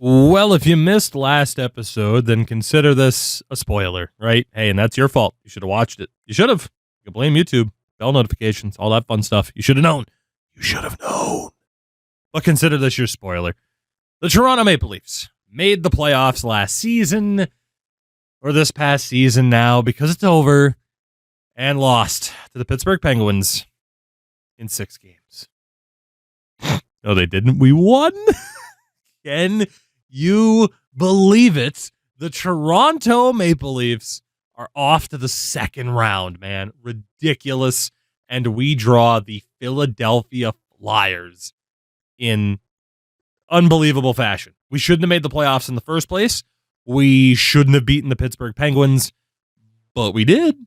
Well, if you missed last episode, then consider this a spoiler, right? Hey, and that's your fault. You should have watched it. You should have. You can blame YouTube, bell notifications, all that fun stuff. You should have known. You should have known. But consider this your spoiler. The Toronto Maple Leafs made the playoffs last season, or this past season now, because it's over, and lost to the Pittsburgh Penguins in 6 games. No, they didn't. We won. Can you believe it? The Toronto Maple Leafs are off to the second round, man. Ridiculous. And we draw the Philadelphia Flyers in unbelievable fashion. We shouldn't have made the playoffs in the first place. We shouldn't have beaten the Pittsburgh Penguins, but we did.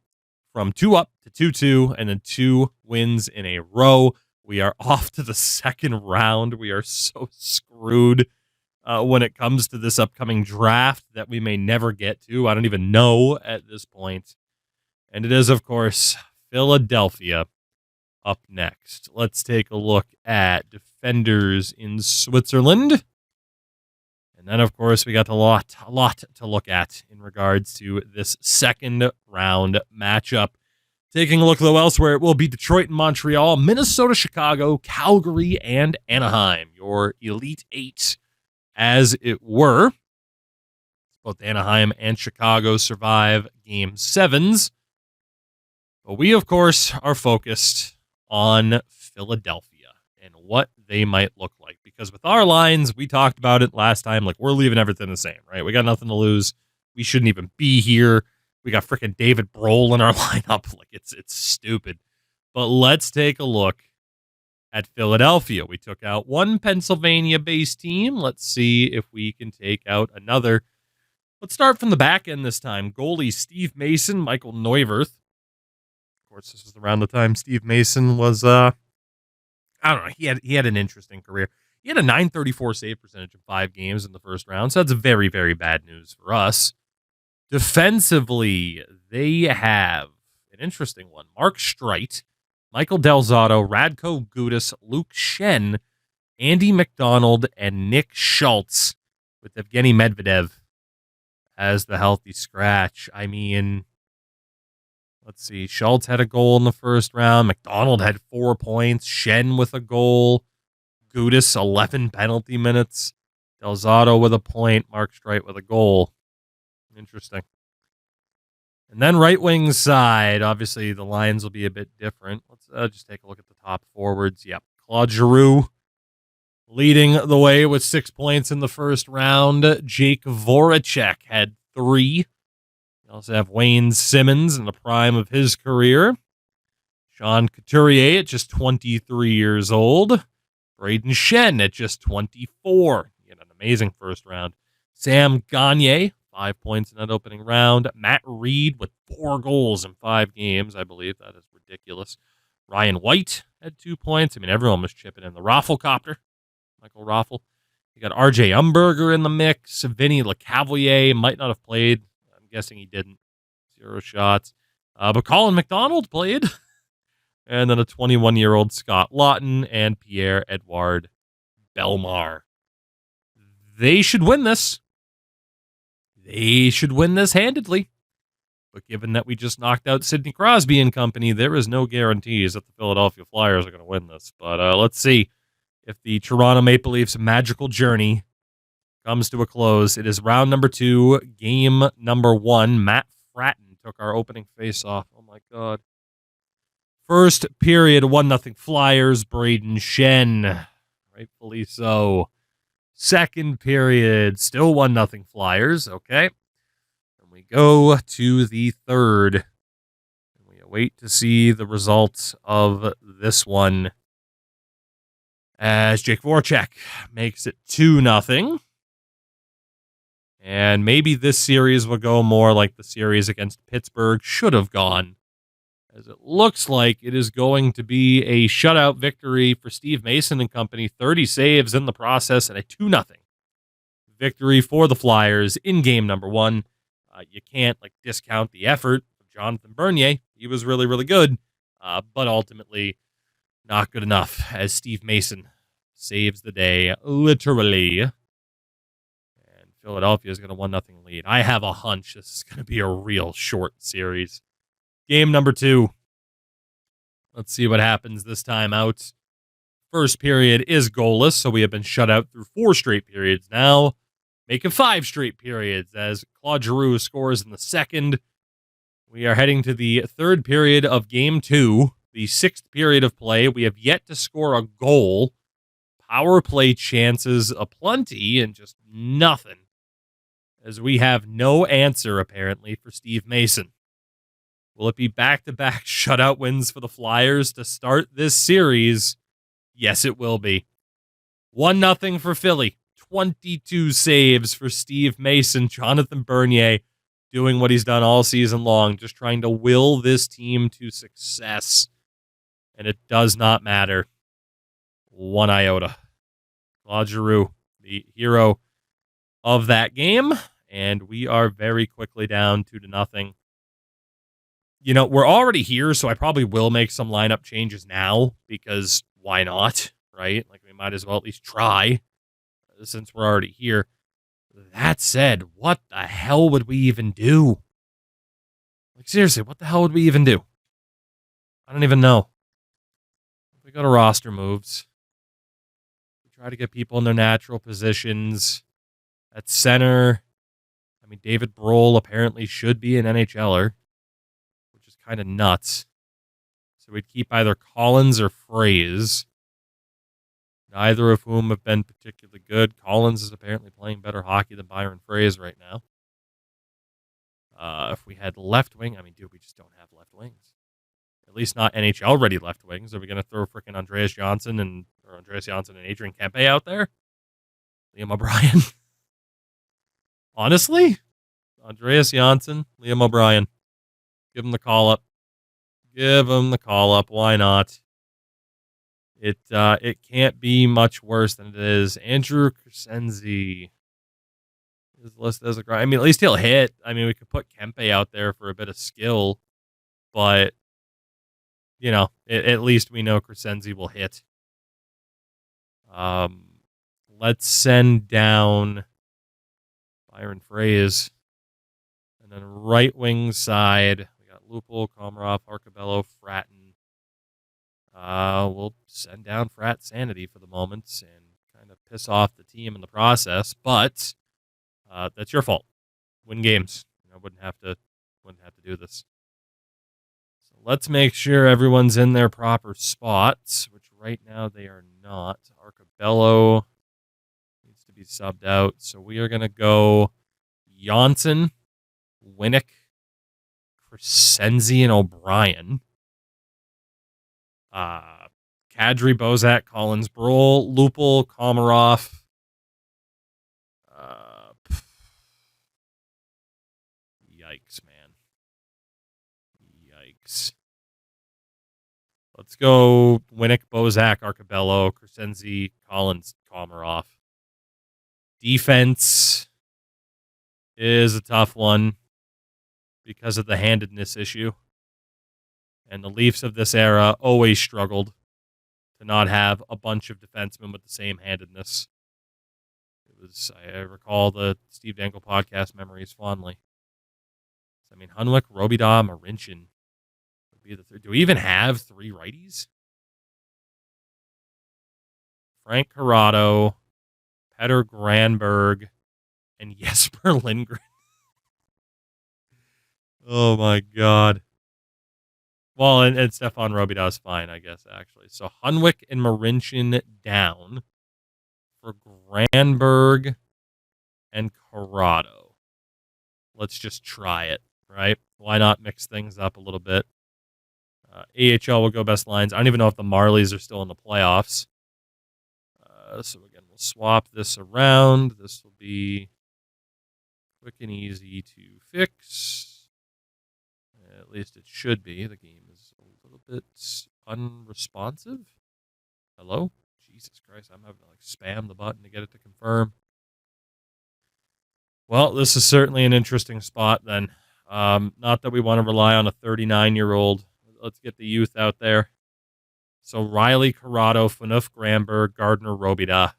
From 2-up to 2-2 and then 2 wins in a row. We are off to the second round. We are so screwed when it comes to this upcoming draft that we may never get to. I don't even know at this point. And it is, of course, Philadelphia up next. Let's take a look at defenders in Switzerland. And then, of course, we got a lot to look at in regards to this second round matchup. Taking a look, though, elsewhere, it will be Detroit and Montreal, Minnesota, Chicago, Calgary, and Anaheim. Your Elite Eight, as it were. Both Anaheim and Chicago survive Game 7s. But we, of course, are focused on Philadelphia and what they might look like. Because with our lines, we talked about it last time, like we're leaving everything the same, right? We got nothing to lose. We shouldn't even be here. We got freaking David Brohl in our lineup. Like it's stupid. But let's take a look at Philadelphia. We took out one Pennsylvania-based team. Let's see if we can take out another. Let's start from the back end this time. Goalie Steve Mason, Michael Neuwirth. Of course, this is around the time Steve Mason was, I don't know, he had an interesting career. He had a .934 save percentage in 5 games in the first round, so that's very, very bad news for us. Defensively, they have an interesting one. Mark Streit, Michael Del Zotto, Radko Gudas, Luke Shen, Andy McDonald, and Nick Schultz, with Evgeny Medvedev as the healthy scratch. I mean, let's see. Schultz had a goal in the first round. McDonald had 4 points. Shen with a goal. Gudas, 11 penalty minutes. Del Zotto with a point. Mark Streit with a goal. Interesting. And then right wing side, obviously the lines will be a bit different. Let's just take a look at the top forwards. Yep. Claude Giroux leading the way with 6 points in the first round. Jake Voracek had 3. We also have Wayne Simmons in the prime of his career. Sean Couturier at just 23 years old. Braden Shen at just 24. He had an amazing first round. Sam Gagner, 5 points in that opening round. Matt Reed with 4 goals in 5 games. I believe that is ridiculous. Ryan White had 2 points. I mean, everyone was chipping in. The Rafflecopter, Michael Raffle. You got RJ Umberger in the mix. Vinny LeCavalier might not have played. I'm guessing he didn't. 0 shots. But Colin McDonald played. And then a 21-year-old Scott Lawton and Pierre-Edouard Bellemare. They should win this. They should win this handedly. But given that we just knocked out Sidney Crosby and company, there is no guarantees that the Philadelphia Flyers are going to win this. But let's see if the Toronto Maple Leafs magical journey comes to a close. It is round number 2, game number 1. Matt Fratton took our opening face-off. Oh, my God. First period, 1-0 Flyers, Braden Shen. Rightfully so. Second period, still 1-0 Flyers. Okay. And we go to the third. And we await to see the results of this one. As Jake Voracek makes it 2-0. And maybe this series will go more like the series against Pittsburgh should have gone. As it looks like it is going to be a shutout victory for Steve Mason and company. 30 saves in the process and a 2-0 victory for the Flyers in game number 1. You can't discount the effort of Jonathan Bernier. He was really, really good, but ultimately not good enough as Steve Mason saves the day, literally. Philadelphia is going to 1-0 lead. I have a hunch this is going to be a real short series. Game number 2. Let's see what happens this time out. First period is goalless, so we have been shut out through 4 straight periods now, making 5 straight periods as Claude Giroux scores in the second. We are heading to the third period of Game 2, the 6th period of play. We have yet to score a goal. Power play chances aplenty and just nothing, as we have no answer, apparently, for Steve Mason. Will it be back-to-back shutout wins for the Flyers to start this series? Yes, it will be. 1-0 for Philly. 22 saves for Steve Mason. Jonathan Bernier doing what he's done all season long, just trying to will this team to success. And it does not matter one iota. Claude Giroux, the hero of that game. And we are very quickly down 2-0. You know, we're already here, so I probably will make some lineup changes now because why not, right? Like, we might as well at least try since we're already here. That said, what the hell would we even do? Like, seriously, what the hell would we even do? I don't even know. We go to roster moves. We try to get people in their natural positions. At center, I mean, David Brohl apparently should be an NHLer, which is kind of nuts. So we'd keep either Collins or Fraze, neither of whom have been particularly good. Collins is apparently playing better hockey than Byron Fraze right now. If we had left wing, I mean, dude, we just don't have left wings. At least not NHL-ready left wings. Are we going to throw freaking Andreas Janssen and Adrian Kempe out there? Liam O'Brien? Honestly? Andreas Janssen, Liam O'Brien. Give him the call-up. Give him the call-up. Why not? It can't be much worse than it is. Andrew Crescenzi is listed as a grind. I mean, at least he'll hit. I mean, we could put Kempe out there for a bit of skill, but, you know, at least we know Crescenzi will hit. Let's send down Byron Fraze. And then right wing side, we got Lupul, Komarov, Arcabello, Fratton. We'll send down Frat Sanity for the moment and kind of piss off the team in the process, but that's your fault. Win games. I wouldn't have to do this. So let's make sure everyone's in their proper spots, which right now they are not. Arcabello needs to be subbed out, so we are going to go Janssen, Winnick, Crescenzi, and O'Brien. Kadri, Bozak, Collins, Brohl, Lupul, Komarov. Yikes, man. Yikes. Let's go Winnick, Bozak, Arcabello, Crescenzi, Collins, Komarov. Defense is a tough one because of the handedness issue. And the Leafs of this era always struggled to not have a bunch of defensemen with the same handedness. I recall the Steve Dangle podcast memories fondly. I mean, Hunwick, Robida, Marincin would be the third. Do we even have 3 righties? Frank Corrado, Petter Granberg, and Jesper Lindgren. Oh, my God. Well, and Stefan Robida is fine, I guess, actually. So Hunwick and Marincin down for Granberg and Corrado. Let's just try it, right? Why not mix things up a little bit? AHL will go best lines. I don't even know if the Marlies are still in the playoffs. So again, we'll swap this around. This will be quick and easy to fix. At least it should be. The game is a little bit unresponsive. Hello? Jesus Christ, I'm having to spam the button to get it to confirm. Well, this is certainly an interesting spot then. Not that we want to rely on a 39-year-old. Let's get the youth out there. So Riley, Corrado, Phaneuf, Granberg, Gardner, Robida.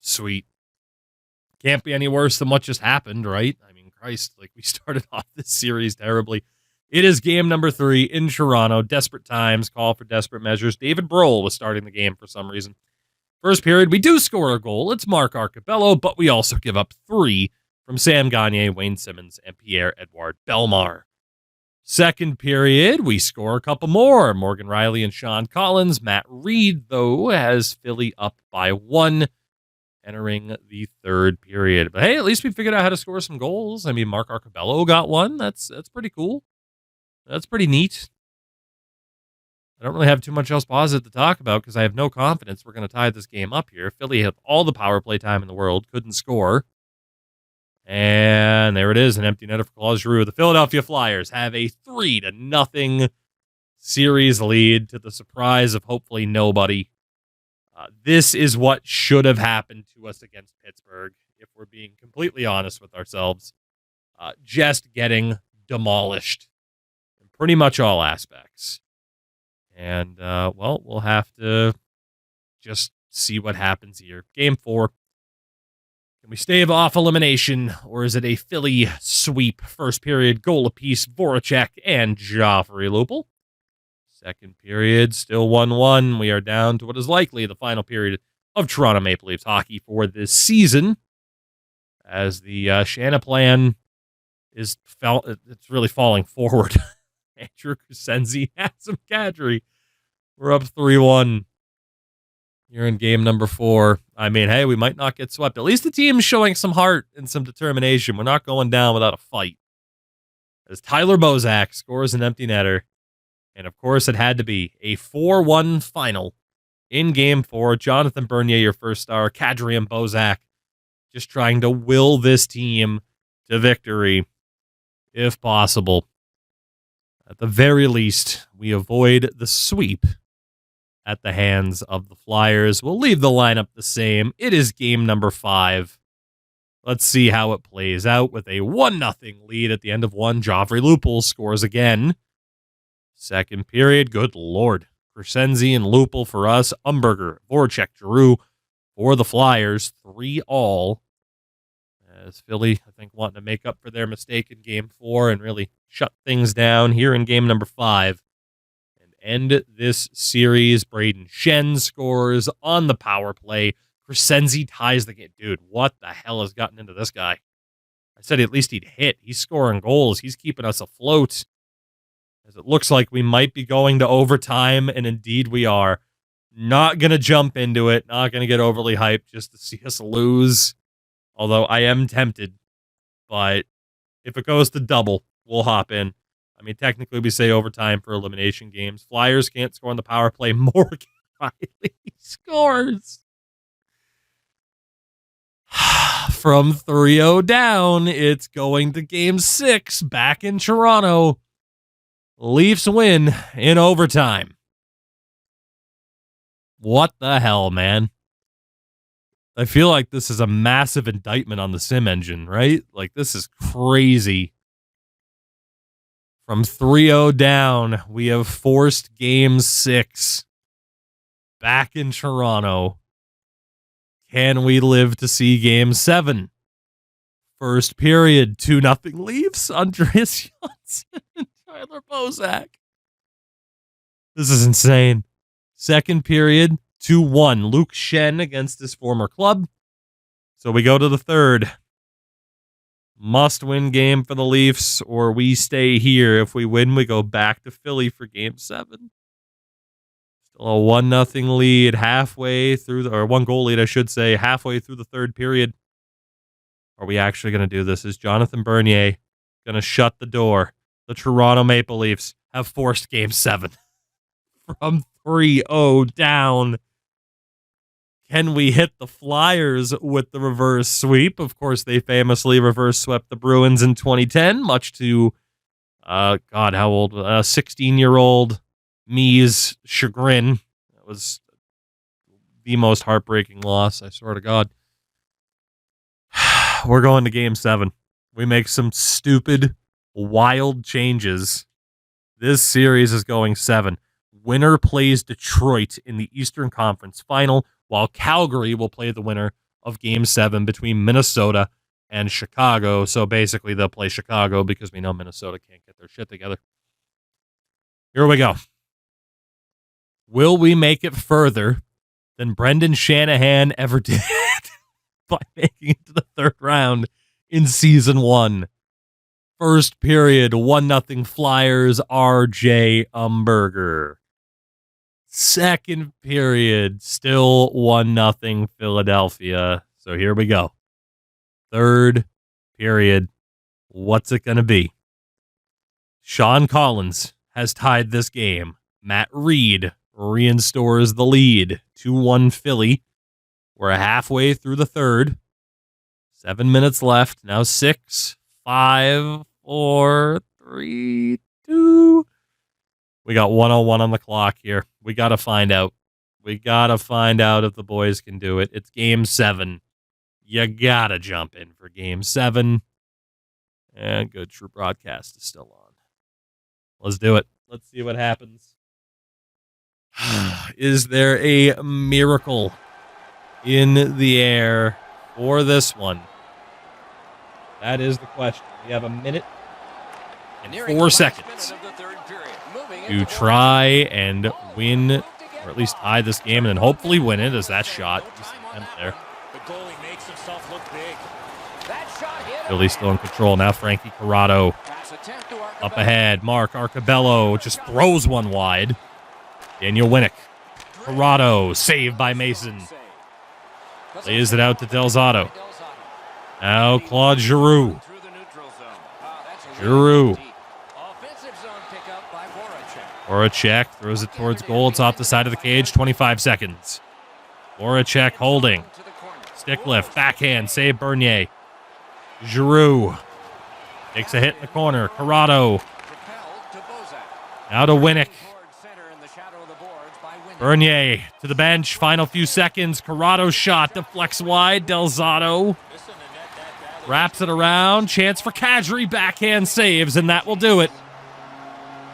Sweet. Can't be any worse than what just happened, right? I mean, Christ, like we started off this series terribly. It is game number 3 in Toronto. Desperate times call for desperate measures. David Brohl was starting the game for some reason. First period, we do score a goal. It's Mark Arcabello, but we also give up 3 from Sam Gagner, Wayne Simmons, and Pierre-Edouard Bellemare. Second period, we score a couple more. Morgan Riley and Sean Collins. Matt Reed, though, has Philly up by 1 entering the third period. But hey, at least we figured out how to score some goals. I mean, Mark Arcabello got 1. That's pretty cool. That's pretty neat. I don't really have too much else positive to talk about because I have no confidence we're going to tie this game up here. Philly had all the power play time in the world, couldn't score. And there it is, an empty netter for Claude Giroux. The Philadelphia Flyers have a 3-0 series lead to the surprise of hopefully nobody. This is what should have happened to us against Pittsburgh, if we're being completely honest with ourselves. Just getting demolished in pretty much all aspects. And, well, we'll have to just see what happens here. Game 4. Can we stave off elimination, or is it a Philly sweep? First period, goal apiece, Voracek and Joffrey Lupul. Second period, still 1-1. We are down to what is likely the final period of Toronto Maple Leafs hockey for this season, as the Shanaplan it's really falling forward. Andrew Kusenzi, Hassan Kadri. We're up 3-1. You're in game number 4. I mean, hey, we might not get swept. At least the team's showing some heart and some determination. We're not going down without a fight. As Tyler Bozak scores an empty netter. And, of course, it had to be a 4-1 final in game 4. Jonathan Bernier, your first star. Kadri and Bozak just trying to will this team to victory, if possible. At the very least, we avoid the sweep at the hands of the Flyers. We'll leave the lineup the same. It is game number 5. Let's see how it plays out with a 1-0 lead at the end of 1. Joffrey Lupul scores again. Second period, good Lord. Crescenzi and Lupul for us. Umberger, Voracek, Giroux for the Flyers. 3-all. As Philly, I think, wanting to make up for their mistake in game 4 and really shut things down here in game number 5. And end this series. Braden Shen scores on the power play. Crescenzi ties the game. Dude, what the hell has gotten into this guy? I said at least he'd hit. He's scoring goals. He's keeping us afloat. As it looks like we might be going to overtime, and indeed we are. Not going to jump into it. Not going to get overly hyped just to see us lose. Although I am tempted. But if it goes to double, we'll hop in. I mean, technically we say overtime for elimination games. Flyers can't score on the power play. Morgan Riley scores. From 3-0 down, it's going to game 6 back in Toronto. Leafs win in overtime. What the hell, man? I feel like this is a massive indictment on the sim engine, right? Like, this is crazy. From 3-0 down, we have forced game 6 back in Toronto. Can we live to see game 7? First period, 2-0 Leafs. Andreas Johnsson and Tyler Bozak. This is insane. Second period, 2-1. Luke Shen against his former club. So we go to the third. Must-win game for the Leafs, or we stay here. If we win, we go back to Philly for game 7. Still a 1-0 lead halfway through, or 1-goal lead, I should say, halfway through the third period. Are we actually going to do this? Is Jonathan Bernier going to shut the door? The Toronto Maple Leafs have forced game 7 from 3-0 down. Can we hit the Flyers with the reverse sweep? Of course, they famously reverse swept the Bruins in 2010, much to, how old? 16-year-old me's chagrin. That was the most heartbreaking loss, I swear to God. We're going to game 7. We make some stupid, wild changes. This series is going 7. Winner plays Detroit in the Eastern Conference Final, while Calgary will play the winner of Game 7 between Minnesota and Chicago. So basically, they'll play Chicago because we know Minnesota can't get their shit together. Here we go. Will we make it further than Brendan Shanahan ever did by making it to the third round in season 1? First period, 1-0 Flyers, RJ Umberger. Second period, still 1-0 Philadelphia. So here we go. Third period, what's it going to be? Sean Collins has tied this game. Matt Reed reinstores the lead. 2-1 Philly. We're halfway through the third. 7 minutes left. Now 6, 5, 4, 3, 2. We got 101 on the clock here. We got to find out. We got to find out if the boys can do it. It's Game 7. You got to jump in for Game 7. And good, True Broadcast is still on. Let's do it. Let's see what happens. Is there a miracle in the air for this one? That is the question. We have a minute and 4 seconds to try and win, or at least tie this game, and then hopefully win it as that shot. Just attempt there. Philly's still in control. Now Frankie Corrado up ahead. Mark Arcabello just throws one wide. Daniel Winnick. Corrado, saved by Mason. Lays it out to Delzato. Now Claude Giroux. Giroux. Voracek throws it towards goal. It's off the side of the cage. 25 seconds. Voracek holding. Stick lift. Backhand. Save Bernier. Giroux. Takes a hit in the corner. Corrado. Now to Winnick. Bernier to the bench. Final few seconds. Corrado shot. Deflects wide. Delzato wraps it around. Chance for Kadri. Backhand saves, and that will do it.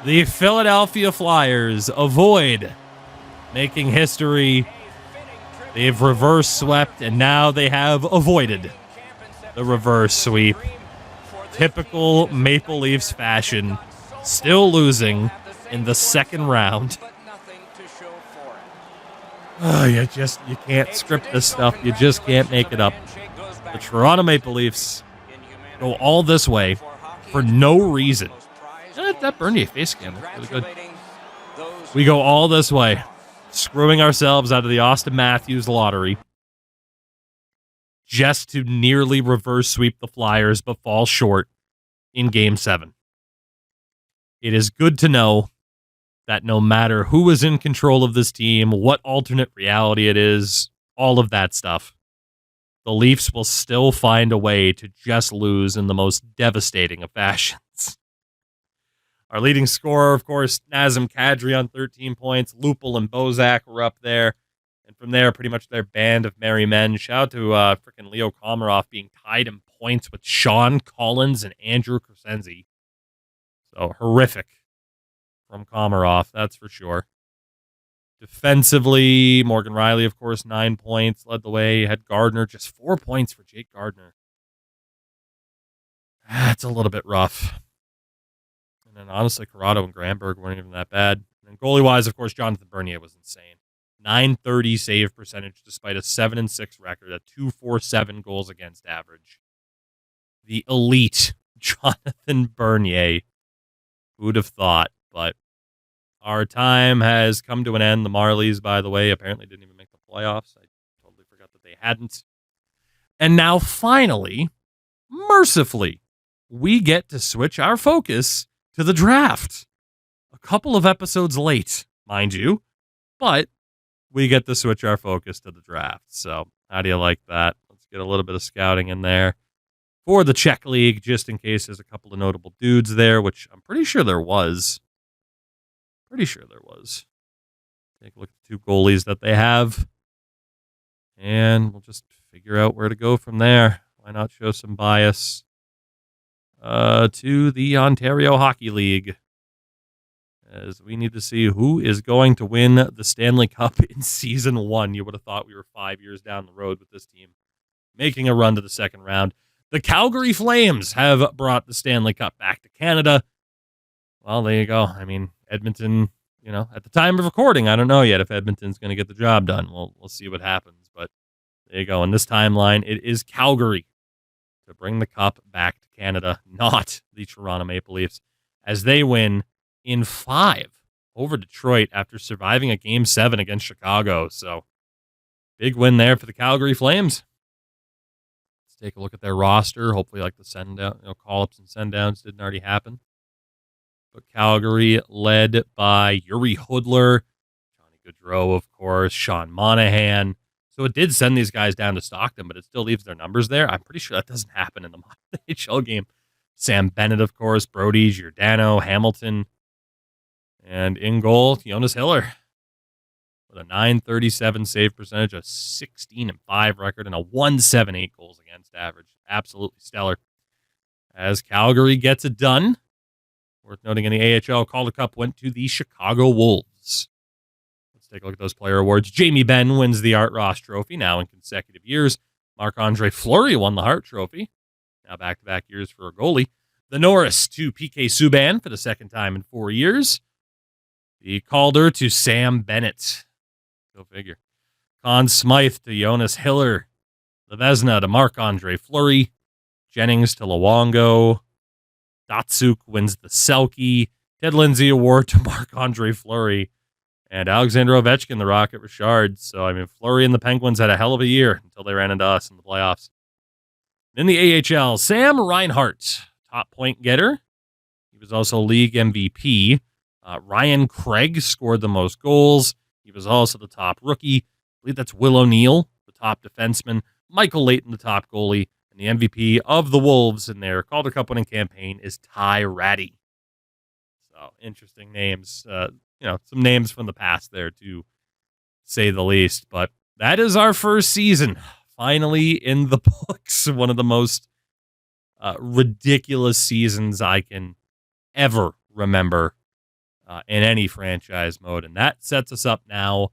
The Philadelphia Flyers avoid making history. They've reverse swept, and now they have avoided the reverse sweep. Typical Maple Leafs fashion. Still losing in the second round. Oh, you can't script this stuff. You just can't make it up. The Toronto Maple Leafs go all this way for no reason. That Bernier face cam looks really good. We go all this way, screwing ourselves out of the Austin Matthews lottery just to nearly reverse sweep the Flyers, but fall short in Game 7. It is good to know that no matter who is in control of this team, what alternate reality it is, all of that stuff, the Leafs will still find a way to just lose in the most devastating of fashions. Our leading scorer, of course, Nazem Kadri on 13 points. Lupul and Bozak were up there. And from there, pretty much their band of merry men. Shout out to freaking Leo Komarov being tied in points with Sean Collins and Andrew Crescenzi. So horrific from Komarov, that's for sure. Defensively, Morgan Riley, of course, 9 points, led the way. Had Gardner, just 4 points for Jake Gardner. That's a little bit rough. And then honestly, Corrado and Granberg weren't even that bad. And goalie-wise, of course, Jonathan Bernier was insane. 930 save percentage despite a 7-6 record, a 247 goals against average. The elite Jonathan Bernier. Who'd have thought? But our time has come to an end. The Marlies, by the way, apparently didn't even make the playoffs. I totally forgot that they hadn't. And now, finally, mercifully, we get to switch our focus to the draft. A couple of episodes late, mind you, but we get to switch our focus to the draft. So how do you like that? Let's get a little bit of scouting in there for the Czech League, just in case there's a couple of notable dudes there, which I'm pretty sure there was. Take a look at the 2 goalies that they have, and we'll just figure out where to go from there. Why not show some bias to the Ontario Hockey League, as we need to see who is going to win the Stanley Cup in Season 1. You would have thought we were 5 years down the road with this team. making a run to the second round. The Calgary Flames have brought the Stanley Cup back to Canada. Well, there you go. I mean, Edmonton, at the time of recording, I don't know yet if Edmonton's going to get the job done. We'll see what happens. But there you go. In this timeline, it is Calgary to bring the cup back to Canada, not the Toronto Maple Leafs, as they win in 5 over Detroit after surviving a Game 7 against Chicago. So, big win there for the Calgary Flames. Let's take a look at their roster. Hopefully, like the send-down, call-ups and send-downs didn't already happen. But Calgary led by Yuri Hudler, Johnny Gaudreau, of course, Sean Monahan. So it did send these guys down to Stockton, but it still leaves their numbers there. I'm pretty sure that doesn't happen in the NHL game. Sam Bennett, of course, Brody, Giordano, Hamilton, and in goal, Jonas Hiller with a .937 save percentage, a 16-5 record, and a 1.78 goals against average. Absolutely stellar. As Calgary gets it done, worth noting in the AHL, Calder Cup went to the Chicago Wolves. Let's take a look at those player awards. Jamie Benn wins the Art Ross Trophy, now in consecutive years. Marc-Andre Fleury won the Hart Trophy, now back-to-back years for a goalie. The Norris to PK Subban for the second time in 4 years. The Calder to Sam Bennett. Go figure. Conn Smythe to Jonas Hiller. The Vezina to Marc-Andre Fleury. Jennings to Luongo. Datsuk wins the Selke. Ted Lindsay Award to Marc-Andre Fleury. And Alexander Ovechkin, the Rocket Richard. So, Fleury and the Penguins had a hell of a year until they ran into us in the playoffs. In the AHL, Sam Reinhart, top point getter. He was also league MVP. Ryan Craig scored the most goals. He was also the top rookie. I believe that's Will O'Neill, the top defenseman. Michael Layton, the top goalie. And the MVP of the Wolves in their Calder Cup winning campaign is Ty Ratty. So, interesting names. Some names from the past there, to say the least. But that is our first season. Finally in the books. One of the most ridiculous seasons I can ever remember in any franchise mode. And that sets us up now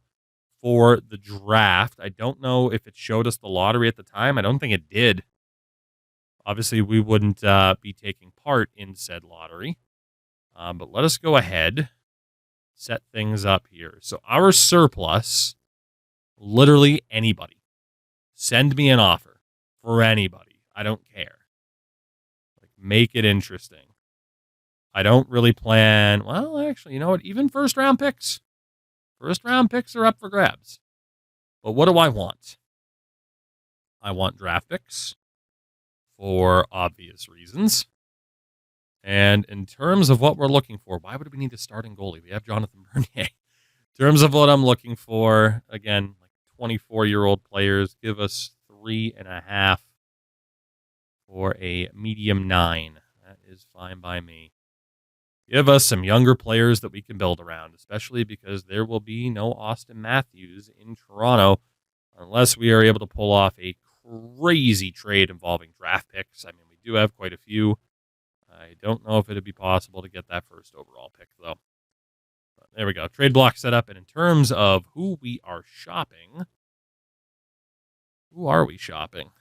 for the draft. I don't know if it showed us the lottery at the time. I don't think it did. Obviously, we wouldn't be taking part in said lottery. But let us go ahead, set things up here. So our surplus, literally anybody. Send me an offer for anybody. I don't care. Make it interesting. I don't really plan. Well, actually, you know what? Even first round picks. First round picks are up for grabs. But what do I want? I want draft picks for obvious reasons. And in terms of what we're looking for, why would we need a starting goalie? We have Jonathan Bernier. In terms of what I'm looking for, again, 24-year-old players, give us 3.5 for a medium 9. That is fine by me. Give us some younger players that we can build around, especially because there will be no Austin Matthews in Toronto unless we are able to pull off a crazy trade involving draft picks. We do have quite a few. I don't know if it would be possible to get that first overall pick, though. But there we go. Trade block set up. And in terms of who we are shopping, who are we shopping?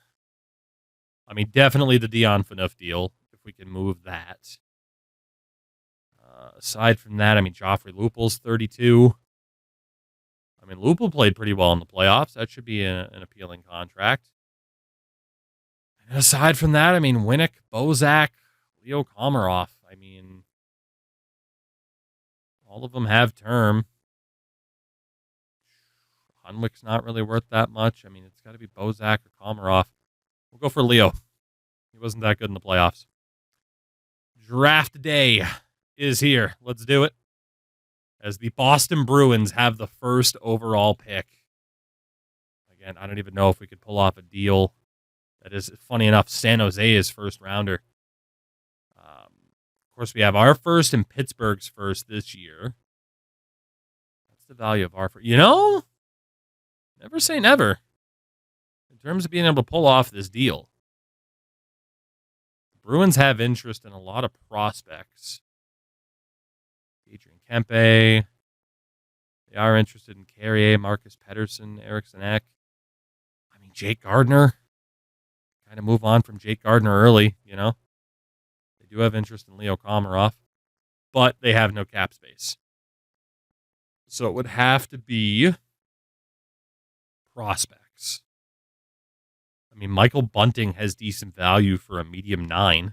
Definitely the Dion Phaneuf deal, if we can move that. Aside from that, Joffrey Lupul's 32. Lupul played pretty well in the playoffs. That should be an appealing contract. And aside from that, Winnick, Bozak, Leo Komarov. All of them have term. Hunwick's not really worth that much. It's got to be Bozak or Komarov. We'll go for Leo. He wasn't that good in the playoffs. Draft day is here. Let's do it. As the Boston Bruins have the first overall pick. Again, I don't even know if we could pull off a deal that is, funny enough, San Jose is first rounder. Of course, we have our first and Pittsburgh's first this year. That's the value of our first. Never say never. In terms of being able to pull off this deal. The Bruins have interest in a lot of prospects. Adrian Kempe. They are interested in Carrier, Marcus Pettersson, Eriksson Ek. Jake Gardner. kind of move on from Jake Gardner early, you know. They do have interest in Leo Komarov, but they have no cap space. So it would have to be prospects. I mean, Michael Bunting has decent value for a medium 9.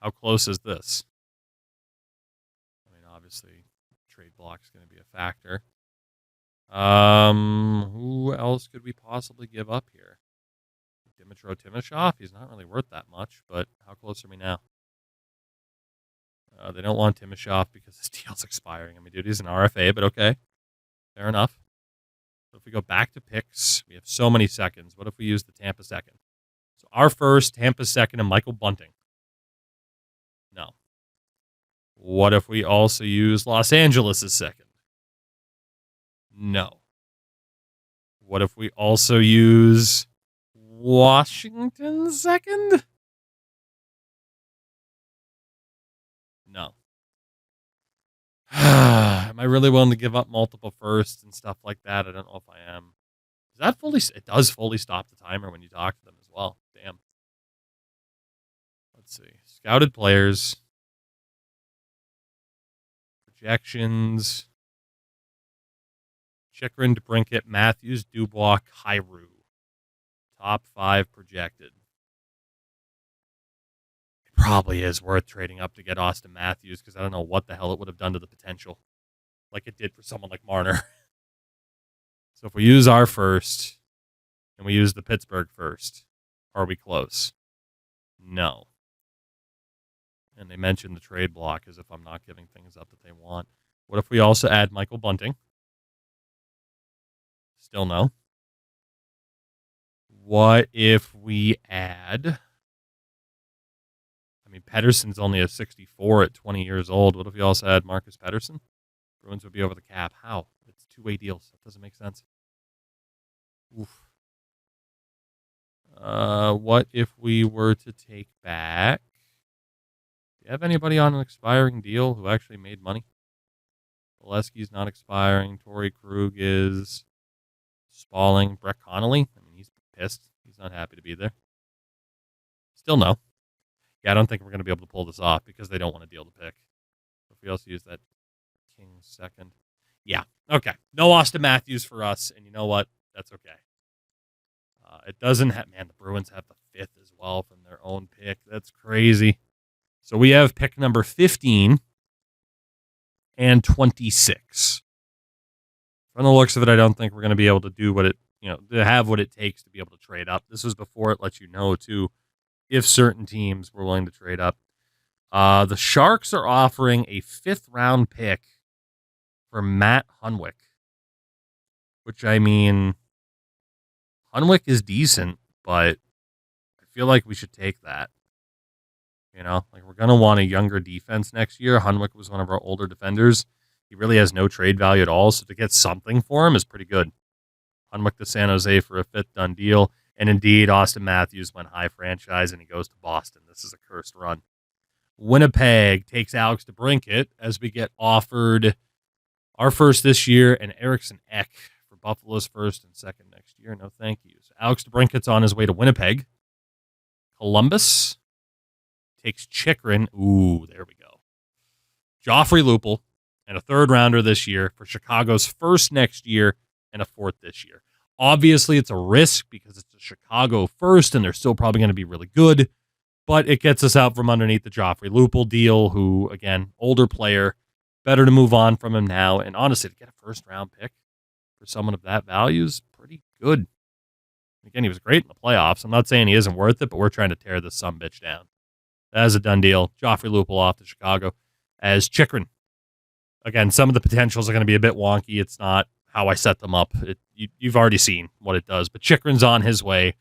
How close is this? I mean, obviously, trade block is going to be a factor. Who else could we possibly give up here? Dmytro Timashov? He's not really worth that much, but how close are we now? They don't want Timashov because his deal's expiring. I mean, dude, he's an RFA, but okay. Fair enough. But if we go back to picks, we have so many seconds. What if we use the Tampa second? So our first, Tampa second, and Michael Bunting. No. What if we also use Los Angeles' second? No. What if we also use Washington's second? No. Am I really willing to give up multiple firsts and stuff like that? I don't know if I am. Does that fully? It does fully stop the timer when you talk to them as well. Damn. Let's see. Scouted players. Projections. Chychrun, DeBrincat, Matthews, Dubois, Kyrou. Top 5 projected. It probably is worth trading up to get Austin Matthews because I don't know what the hell it would have done to the potential like it did for someone like Marner. So if we use our first and we use the Pittsburgh first, are we close? No. And they mentioned the trade block as if I'm not giving things up that they want. What if we also add Michael Bunting? Still no. What if we add... I mean, Pettersson's only a 64 at 20 years old. What if we also add Marcus Pettersson? Bruins would be over the cap. How? It's two-way deals. That doesn't make sense. Oof. What if we were to take back... Do you have anybody on an expiring deal who actually made money? Bolesky's not expiring. Torrey Krug is. Spalling. Brett Connolly. I mean, he's pissed. He's not happy to be there. Still no. Yeah, I don't think we're going to be able to pull this off because they don't want to deal the pick. If we also use that King's second. Yeah, okay. No Austin Matthews for us, and you know what? That's okay. It doesn't have... Man, the Bruins have the 5th as well from their own pick. That's crazy. So we have pick number 15 and 26. From the looks of it, I don't think we're going to be able to do what it, to have what it takes to be able to trade up. This was before it lets you know, too, if certain teams were willing to trade up. The Sharks are offering a 5th-round pick for Matt Hunwick, which, I mean, Hunwick is decent, but I feel like we should take that. We're going to want a younger defense next year. Hunwick was one of our older defenders. He really has no trade value at all, so to get something for him is pretty good. Hunwick to San Jose for a 5th done deal. And indeed, Austin Matthews went high franchise, and he goes to Boston. This is a cursed run. Winnipeg takes Alex DeBrincat as we get offered our first this year and Eriksson Ek for Buffalo's first and second next year. No thank you. So Alex DeBrincat's on his way to Winnipeg. Columbus takes Chychrun. Ooh, there we go. Joffrey Lupul and a 3rd-rounder this year for Chicago's first next year and a 4th this year. Obviously, it's a risk because it's a Chicago first, and they're still probably going to be really good, but it gets us out from underneath the Joffrey Lupul deal, who, again, older player, better to move on from him now, and honestly, to get a 1st-round pick for someone of that value is pretty good. Again, he was great in the playoffs. I'm not saying he isn't worth it, but we're trying to tear this sumbitch down. That is a done deal. Joffrey Lupul off to Chicago as Chychrun. Again, some of the potentials are going to be a bit wonky. It's not how I set them up. You've already seen what it does. But Chychrun's on his way,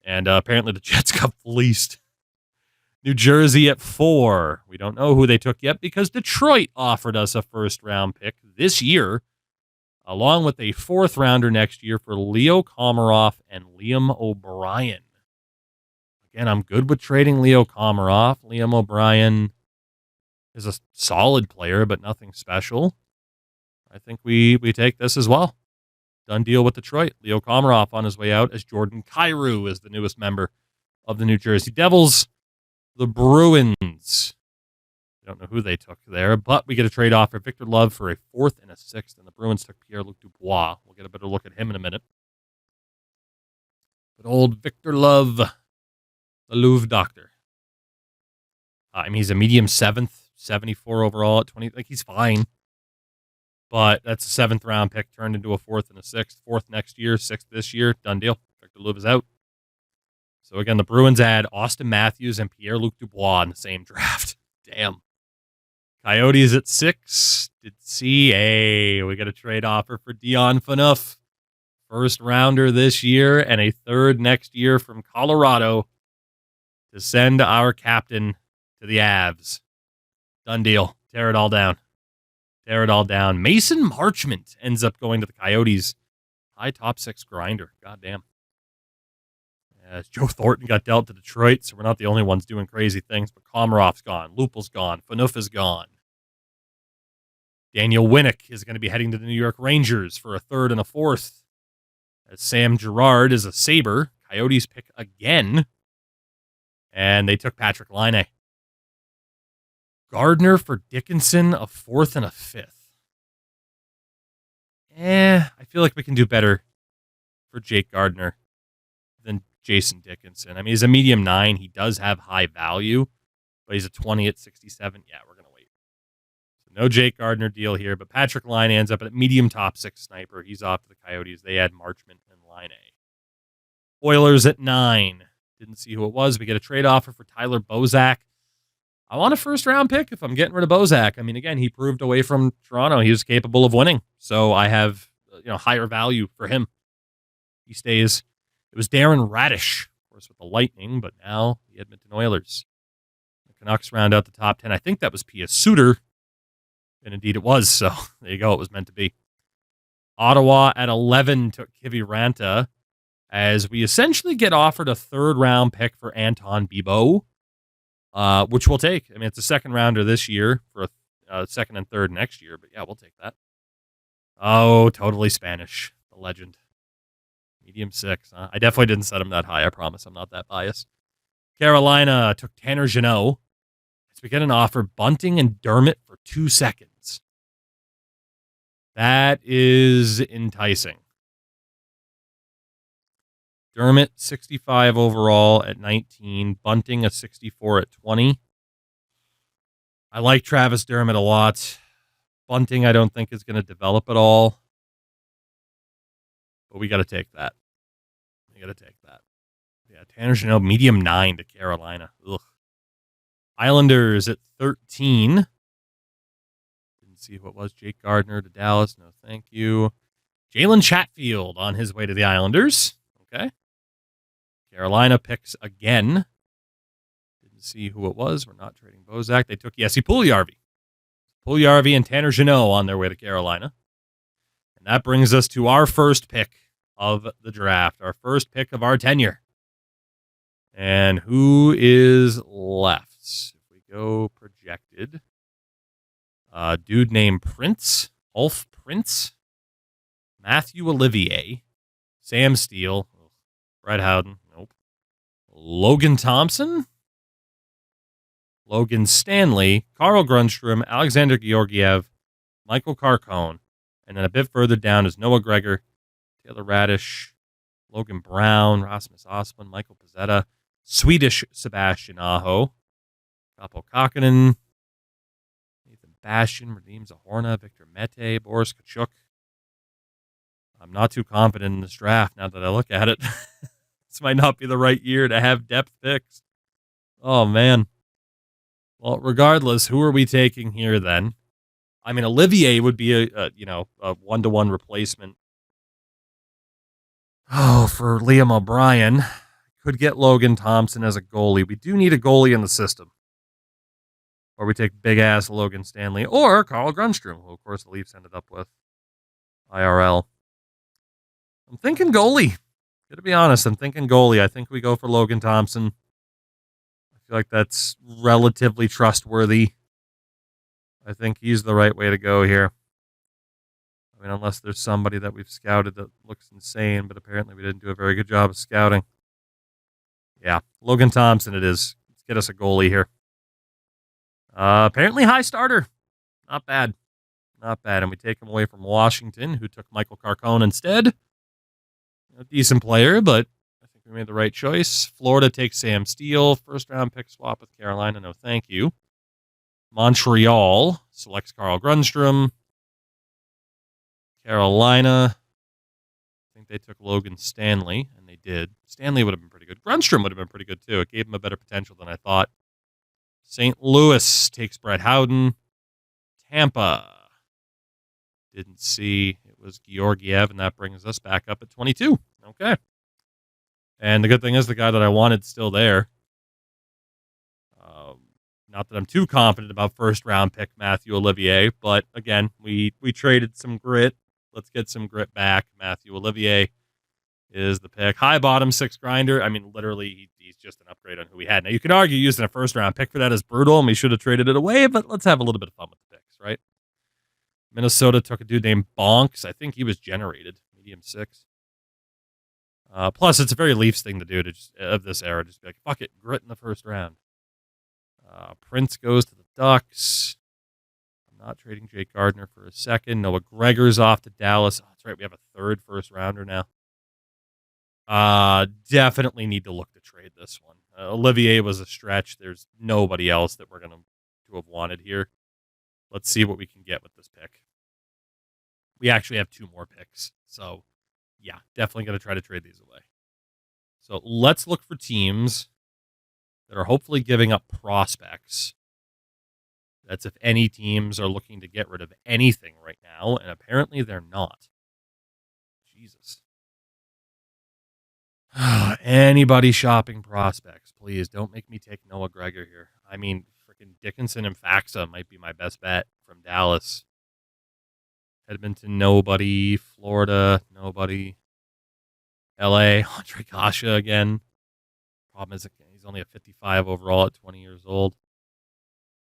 and apparently the Jets got fleeced. New Jersey at 4. We don't know who they took yet because Detroit offered us a 1st-round pick this year, along with a 4th-rounder next year for Leo Komarov and Liam O'Brien. Again, I'm good with trading Leo Komarov. Liam O'Brien is a solid player, but nothing special. I think we take this as well. Done deal with Detroit. Leo Komarov on his way out as Jordan Kyrou is the newest member of the New Jersey Devils. The Bruins. I don't know who they took there, but we get a trade offer. Victor Love for a 4th and a 6th, and the Bruins took Pierre-Luc Dubois. We'll get a better look at him in a minute. But old Victor Love, the Louvre Doctor. He's a medium 7th, 74 overall at 20. Like, he's fine. But that's a 7th round pick turned into a 4th and a 6th. 4th next year, 6th this year. Done deal. Victor Love is out. So again, the Bruins add Austin Matthews and Pierre-Luc Dubois in the same draft. Damn. Coyotes at 6. Did see we got a trade offer for Dion Phaneuf. 1st rounder this year and a 3rd next year from Colorado to send our captain to the Avs. Done deal. Tear it all down. Tear it all down. Mason Marchment ends up going to the Coyotes. High top 6 grinder. Goddamn. As Joe Thornton got dealt to Detroit, so we're not the only ones doing crazy things, but Komarov's gone. Lupul's gone. Phaneuf is gone. Daniel Winnick is going to be heading to the New York Rangers for a 3rd and a 4th. As Sam Girard is a Sabre. Coyotes pick again. And they took Patrick Laine. Gardner for Dickinson, a 4th and a 5th. I feel like we can do better for Jake Gardner than Jason Dickinson. I mean, he's a medium 9. He does have high value, but he's a 20 at 67. Yeah, we're going to wait. So no Jake Gardner deal here, but Patrick Laine ends up at medium top 6 sniper. He's off to the Coyotes. They add Marchment and Laine. Oilers at 9. Didn't see who it was. We get a trade offer for Tyler Bozak. I want a 1st round pick if I'm getting rid of Bozak. I mean, again, he proved away from Toronto he was capable of winning. So I have higher value for him. He stays. It was Darren Radish, of course, with the Lightning, but now the Edmonton Oilers. The Canucks round out the top 10. I think that was Pia Suter. And indeed it was. So there you go. It was meant to be. Ottawa at 11 took Kiviranta as we essentially get offered a 3rd round pick for Anton Bibeau. Which we'll take. I mean, it's a 2nd rounder this year for a 2nd and 3rd next year, but yeah, we'll take that. Oh, totally Spanish. The legend. Medium 6. Huh? I definitely didn't set him that high. I promise I'm not that biased. Carolina took Tanner Jeannot. As we get an offer, Bunting and Dermott for 2 seconds. That is enticing. Dermott, 65 overall at 19. Bunting, a 64 at 20. I like Travis Dermott a lot. Bunting, I don't think is going to develop at all. But we got to take that. Yeah, Tanner Jeannot, medium 9 to Carolina. Ugh. Islanders at 13. Didn't see who it was. Jake Gardner to Dallas. No, thank you. Jalen Chatfield on his way to the Islanders. Okay. Carolina picks again. Didn't see who it was. We're not trading Bozak. They took Jesse Puljujarvi. Puljujarvi and Tanner Jeannot on their way to Carolina. And that brings us to our 1st pick of the draft. Our 1st pick of our tenure. And who is left? If we go projected. Dude named Prince. Ulf Prince. Matthew Olivier. Sam Steele. Brett Howden. Nope. Logan Thompson. Logan Stanley. Carl Grundstrom. Alexander Georgiev. Michael Carcone. And then a bit further down is Noah Gregor. Taylor Radish. Logan Brown. Rasmus Osman. Michael Pezzetta. Swedish Sebastian Aho. Capo Kakinen. Nathan Bastian. Radim Zahorna. Victor Mete. Boris Kachuk. I'm not too confident in this draft now that I look at it. This might not be the right year to have depth picks. Oh, man. Well, regardless, who are we taking here then? I mean, Olivier would be a one-to-one replacement. Oh, for Liam O'Brien. Could get Logan Thompson as a goalie. We do need a goalie in the system. Or we take big-ass Logan Stanley. Or Carl Grundstrom, who, of course, the Leafs ended up with. IRL. I'm thinking goalie. Gotta be honest, I'm thinking goalie. I think we go for Logan Thompson. I feel like that's relatively trustworthy. I think he's the right way to go here. I mean, unless there's somebody that we've scouted that looks insane, but apparently we didn't do a very good job of scouting. Yeah, Logan Thompson it is. Let's get us a goalie here. Apparently high starter. Not bad. Not bad. And we take him away from Washington, who took Michael Carcone instead. A decent player, but I think we made the right choice. Florida takes Sam Steele. First round pick swap with Carolina. No, thank you. Montreal selects Carl Grundstrom. Carolina, I think they took Logan Stanley, and they did. Stanley would have been pretty good. Grundstrom would have been pretty good, too. It gave him a better potential than I thought. St. Louis takes Brett Howden. Tampa, didn't see. It was Georgiev, and that brings us back up at 22. Okay. And the good thing is the guy that I wanted is still there. Not that I'm too confident about first-round pick Matthew Olivier, but again, we traded some grit. Let's get some grit back. Matthew Olivier is the pick. High bottom, 6 grinder. I mean, literally, he's just an upgrade on who we had. Now, you could argue using a first-round pick for that is brutal, and we should have traded it away, but let's have a little bit of fun with the picks, right? Minnesota took a dude named Bonks. I think he was generated, medium 6. Plus, it's a very Leafs thing to do of this era. Just be like, fuck it, grit in the first round. Prince goes to the Ducks. I'm not trading Jake Gardner for a second. Noah Gregor's off to Dallas. Oh, that's right. We have a third first rounder now. Definitely need to look to trade this one. Olivier was a stretch. There's nobody else that we're going to have wanted here. Let's see what we can get with this pick. We actually have 2 more picks. So, yeah, definitely going to try to trade these away. So let's look for teams that are hopefully giving up prospects. That's if any teams are looking to get rid of anything right now, and apparently they're not. Jesus. Anybody shopping prospects, please don't make me take Noah Gregor here. I mean, freaking Dickinson and Faxa might be my best bet from Dallas. Edmonton, nobody. Florida, nobody. LA, Andre Kasha again. Problem is, he's only a 55 overall at 20 years old.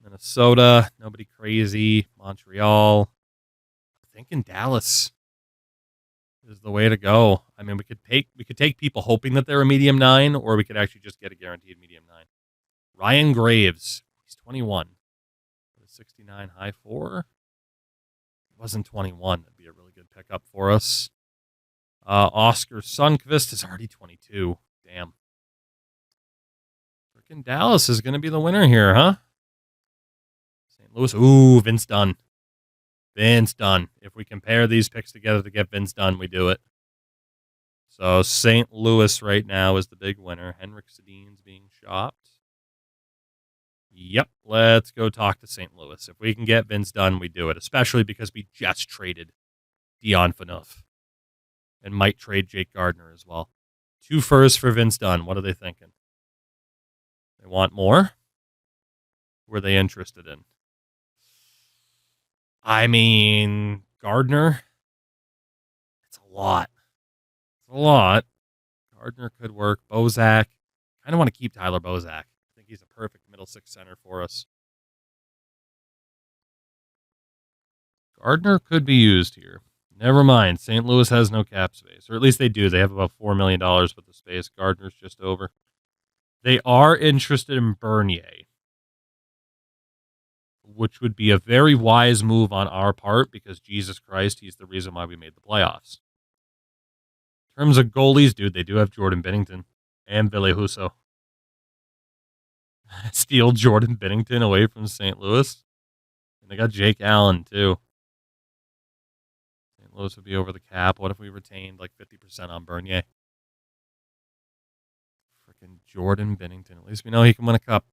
Minnesota, nobody crazy. Montreal, I'm thinking Dallas is the way to go. I mean, we could take people hoping that they're a medium 9, or we could actually just get a guaranteed medium 9. Ryan Graves, he's 21. 69 high 4. He wasn't 21. That'd be a really good pickup for us. Oscar Sundqvist is already 22. Damn. Freaking Dallas is going to be the winner here, huh? St. Louis. Ooh, Vince Dunn. Vince Dunn. If we compare these picks together to get Vince Dunn, we do it. So St. Louis right now is the big winner. Henrik Sedin's being shopped. Yep, let's go talk to St. Louis. If we can get Vince Dunn, we do it, especially because we just traded Dion Phaneuf and might trade Jake Gardner as well. 2 firsts for Vince Dunn. What are they thinking? They want more? Who are they interested in? I mean, Gardner, it's a lot. It's a lot. Gardner could work. Bozak. I kind of want to keep Tyler Bozak. I think he's a perfect middle 6 center for us. Gardner could be used here. Never mind. St. Louis has no cap space. Or at least they do. They have about $4 million worth of space. Gardner's just over. They are interested in Bernier, which would be a very wise move on our part because, Jesus Christ, he's the reason why we made the playoffs. In terms of goalies, dude, they do have Jordan Binnington and Ville Husso. Steal Jordan Binnington away from St. Louis. And they got Jake Allen, too. St. Louis would be over the cap. What if we retained like 50% on Bernier? Freaking Jordan Binnington. At least we know he can win a cup.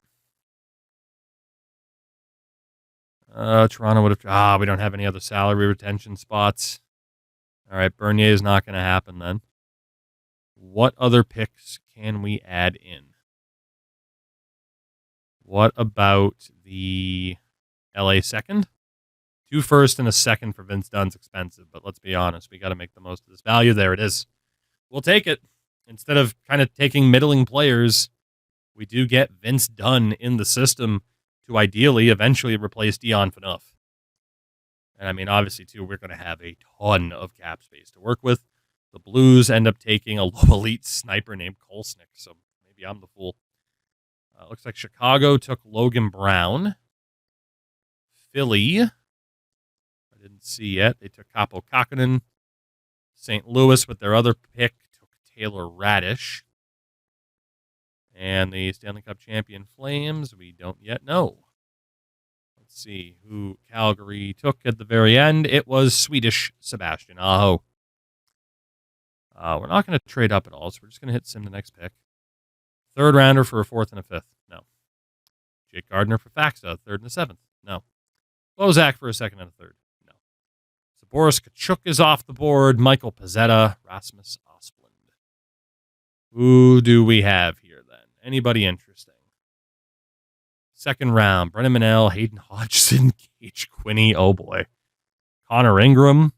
Toronto would have... we don't have any other salary retention spots. All right, Bernier is not going to happen then. What other picks can we add in? What about the LA second? 2 firsts and a second for Vince Dunn's expensive, but let's be honest. We got to make the most of this value. There it is. We'll take it. Instead of kind of taking middling players, we do get Vince Dunn in the system to ideally eventually replace Dion Phaneuf. And I mean, obviously, too, we're going to have a ton of cap space to work with. The Blues end up taking a low elite sniper named Kolsnik, so maybe I'm the fool. Looks like Chicago took Logan Brown. Philly, I didn't see yet. They took Capo Kakkonen. St. Louis, with their other pick, took Taylor Radish. And the Stanley Cup champion Flames, we don't yet know. Let's see who Calgary took at the very end. It was Swedish Sebastian Aho. We're not going to trade up at all, so we're just going to hit sim the next pick. Third rounder for a fourth and a fifth. No. Jake Gardner for Faxa, third and a seventh. No. Bozak for a second and a third. No. So Boris Kachuk is off the board. Michael Pezzetta, Rasmus Asplund. Who do we have here then? Anybody interesting? Second round, Brennan Manel, Hayden Hodgson, Gage Quinney. Oh, boy. Connor Ingram.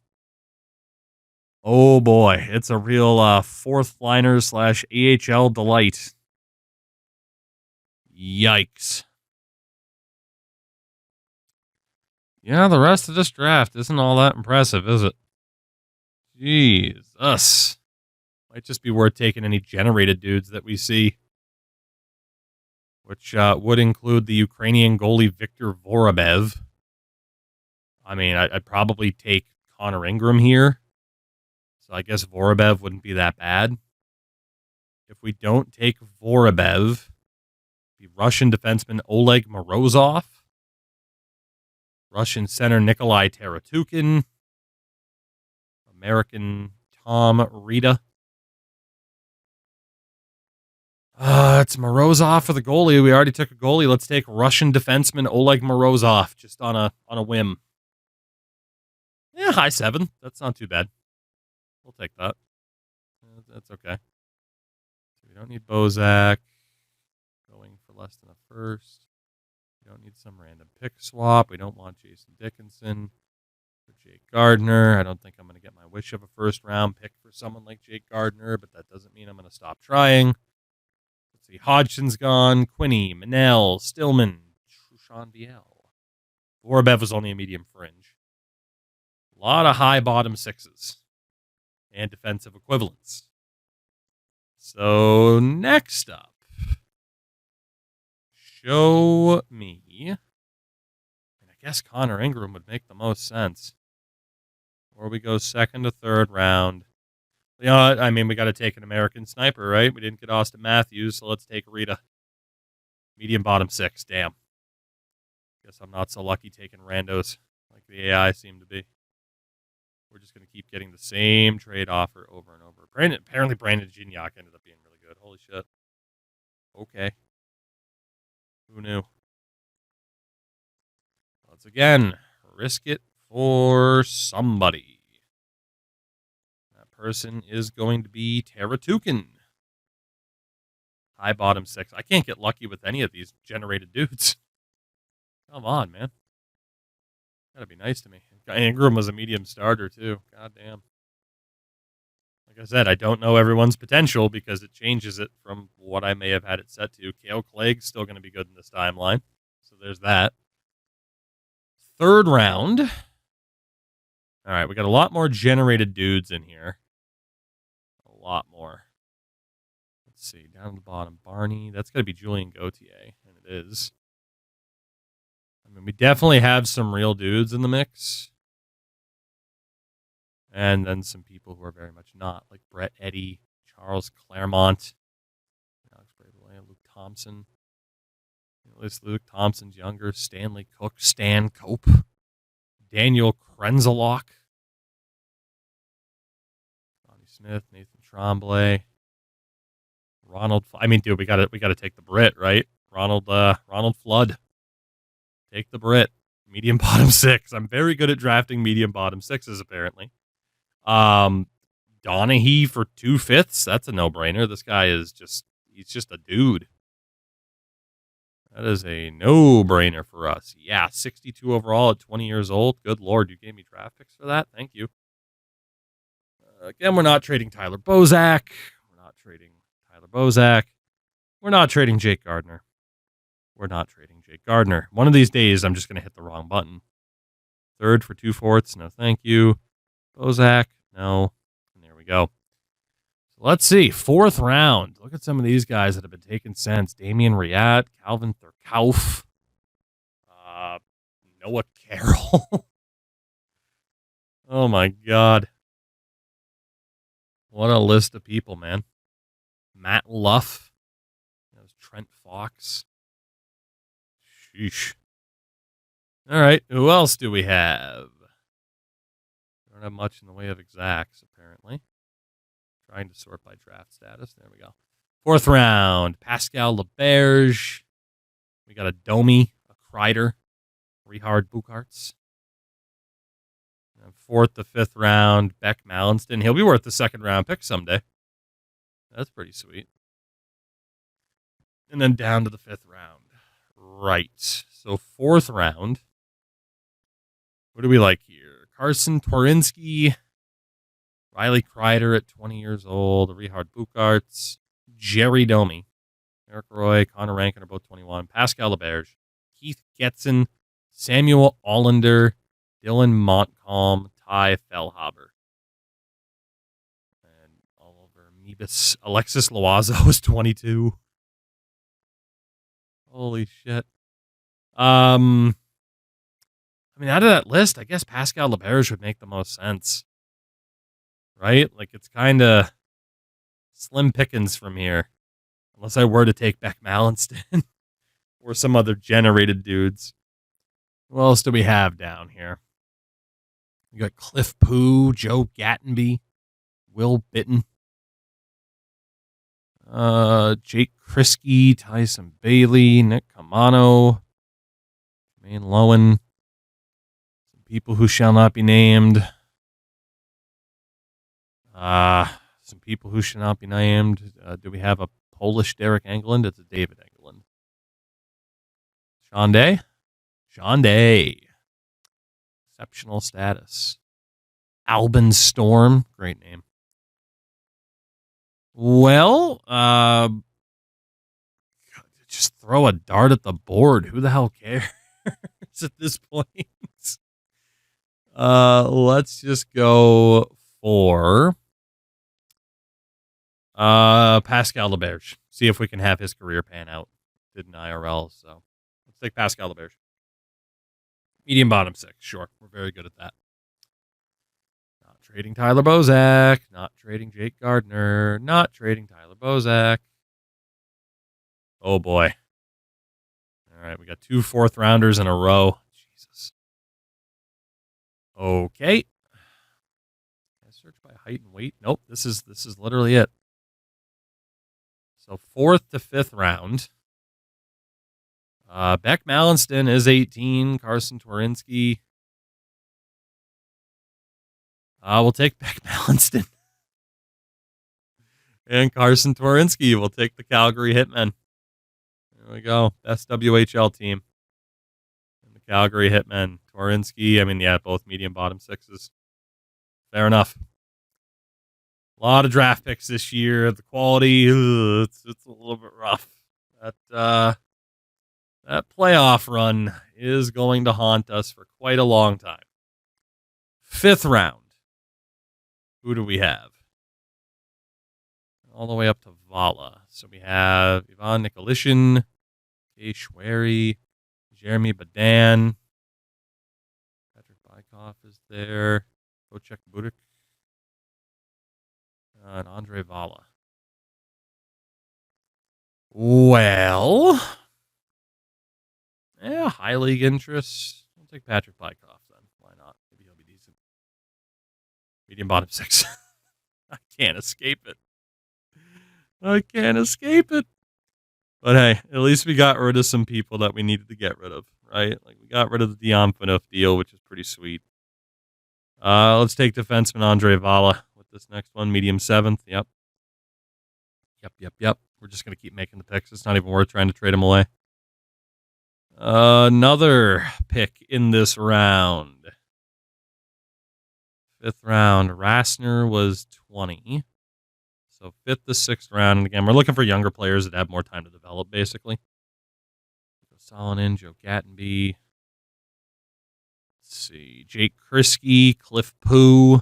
Oh, boy. It's a real fourth liner / AHL delight. Yikes. Yeah, the rest of this draft isn't all that impressive, is it? Jesus. Might just be worth taking any generated dudes that we see, which would include the Ukrainian goalie Viktor Vorobyev. I mean, I'd probably take Connor Ingram here, so I guess Vorobyev wouldn't be that bad. If we don't take Vorobyev, the Russian defenseman Oleg Morozov, Russian center Nikolai Teratukin, American Tom Rita. It's Morozov for the goalie. We already took a goalie. Let's take Russian defenseman Oleg Morozov just on a whim. Yeah, high 7. That's not too bad. We'll take that. That's okay. So we don't need Bozak going for less than a first. We don't need some random pick swap. We don't want Jason Dickinson for Jake Gardner. I don't think I'm going to get my wish of a first round pick for someone like Jake Gardner, but that doesn't mean I'm going to stop trying. Let's see. Hodgson's gone. Quinney, Manel, Stillman, Trushan Biel. Vorobyev was only a medium fringe. A lot of high bottom sixes and defensive equivalents. So next up, show me. And I guess Connor Ingram would make the most sense. Or we go second to third round. You know what? I mean, we got to take an American sniper, right? We didn't get Austin Matthews, so let's take Rita. Medium bottom 6. Damn. Guess I'm not so lucky taking randos like the AI seem to be. We're just going to keep getting the same trade offer over and over. Apparently, Brandon Gignac ended up being really good. Holy shit. Okay. Who knew? Once again, risk it for somebody. That person is going to be Teratukin. High bottom 6. I can't get lucky with any of these generated dudes. Come on, man. Gotta be nice to me. Ingram was a medium starter, too. God damn. Like I said, I don't know everyone's potential because it changes it from what I may have had it set to. Cale Clagg's still going to be good in this timeline. So there's that. Third round. All right, we got a lot more generated dudes in here. A lot more. Let's see. Down at the bottom, Barney. That's got to be Julian Gauthier, and it is. I mean, we definitely have some real dudes in the mix. And then some people who are very much not, like Brett Eddy, Charles Claremont, Alex Brabelet, Luke Thompson. At least Luke Thompson's younger. Stanley Cook, Stan Cope, Daniel Krenzalock, Donnie Smith, Nathan Tremblay, Ronald. I mean, dude, we gotta take the Brit, right? Ronald Flood. Take the Brit. Medium bottom 6. I'm very good at drafting medium bottom 6s, apparently. Donahue for 2/5. That's a no-brainer. This guy is he's just a dude. That is a no-brainer for us. Yeah, 62 overall at 20 years old. Good Lord, you gave me draft picks for that? Thank you. Again, we're not trading Tyler Bozak. We're not trading Jake Gardner. We're not trading Jake Gardner. One of these days, I'm just going to hit the wrong button. Third for 2/4. No, thank you. Bozak. No. And there we go. So Let's see. 4th round. Look at some of these guys that have been taken since. Damian Riat, Calvin Thurkauf, Noah Carroll. Oh, my God. What a list of people, man. Matt Luff. That was Trent Fox. Sheesh. All right. Who else do we have? Don't have much in the way of exacts, apparently. Trying to sort by draft status. There we go. 4th round. Pascal LeBerge. We got a Domi, a Kreider, Richard Bukarts. 4th to 5th round, Beck Mallinston. He'll be worth the 2nd round pick someday. That's pretty sweet. And then down to the 5th round. Right. So 4th round. What do we like here? Carson Twarynski, Riley Kreider at 20 years old, Richard Bukarts, Jerry Domi, Eric Roy, Connor Rankin are both 21, Pascal LeBerge, Keith Getson, Samuel Allender, Dylan Montcalm, Ty Fellhaber. And Oliver Mebus. Alexis Loazo is 22. Holy shit. I mean, out of that list, I guess Pascal LeBerge would make the most sense. Right? Like, it's kind of slim pickings from here. Unless I were to take Beck Mallinston or some other generated dudes. Who else do we have down here? We got Cliff Pooh, Joe Gattenby, Will Bitten, Jake Kriske, Tyson Bailey, Nick Camano, Jermaine Lowen, some people who shall not be named. Some people who shall not be named. Do we have a Polish Derek Engelland? It's a David Engelland. Sean Day? Sean Day. Exceptional status. Albin Storm. Great name. Well, just throw a dart at the board. Who the hell cares at this point? Let's just go for Pascal LeBerge. See if we can have his career pan out. Didn't IRL, so let's take Pascal LeBerge. Medium bottom 6, sure. We're very good at that. Not trading Tyler Bozak. Not trading Jake Gardner. Not trading Tyler Bozak. Oh, boy. All right, we got 2 4th rounders in a row. Jesus. Okay. Can I search by height and weight? Nope, this is literally it. So 4th to 5th round. Beck Mallinston is 18. Carson Twarynski. We'll take Beck Mallinston. And Carson Twarynski will take the Calgary Hitmen. There we go. Best WHL team. And the Calgary Hitmen. Twarynski, I mean, yeah, both medium bottom 6s. Fair enough. A lot of draft picks this year. The quality, it's a little bit rough. That playoff run is going to haunt us for quite a long time. 5th round. Who do we have? All the way up to Vala. So we have Ivan Nikolishin, Kay Schwery, Jeremy Badan, Patrick Bykov is there, Kochek Budik, and Andre Vala. Well, yeah, high league interest. I'll take Patrick Bykov then. Why not? Maybe he'll be decent. Medium bottom 6. I can't escape it. But hey, at least we got rid of some people that we needed to get rid of, right? Like, we got rid of the Dion Phaneuf deal, which is pretty sweet. Let's take defenseman Andre Vala with this next one, medium 7th. Yep. We're just going to keep making the picks. It's not even worth trying to trade him away. Another pick in this round. 5th round. Rassner was 20. So 5th to 6th round. And again, we're looking for younger players that have more time to develop, basically. Solonin, Joe Gattenby. Let's see. Jake Kriske, Cliff Pooh,